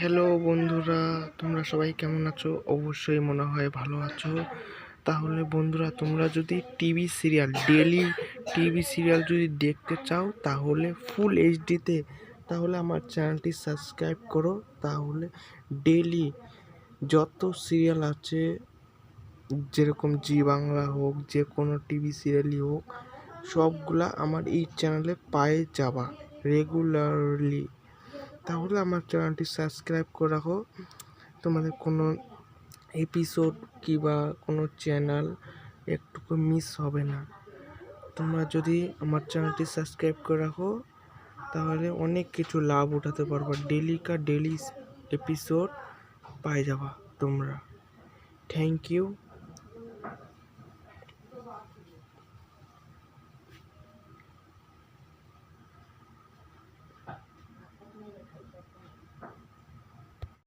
Hello বন্ধুরা, তোমরা সবাই কেমন আছো? অবশ্যই মনে হয় ভালো আছো। তাহলে বন্ধুরা, তোমরা যদি ডেলি টিভি সিরিয়াল যদি দেখতে চাও তাহলে ফুল এইচডিতে, তাহলে আমার চ্যানেলটি সাবস্ক্রাইব করো। তাহলে ডেলি যত সিরিয়াল আছে, যেরকম জি বাংলা হোক, যে কোনো টিভি সিরিয়ালই হোক, সবগুলা আমার এই চ্যানেলে পায়ে যাবা রেগুলারলি। তাহলে আমার চ্যানেলটি সাবস্ক্রাইব করে রাখো, তোমাদের কোনো এপিসোড কিংবা কোনো চ্যানেল একটুকু মিস হবে না। তোমরা যদি আমার চ্যানেলটি সাবস্ক্রাইব করে রাখো তাহলে অনেক কিছু লাভ উঠাতে পারবা, ডেলি এপিসোড পাই যাবা তোমরা। Thank you.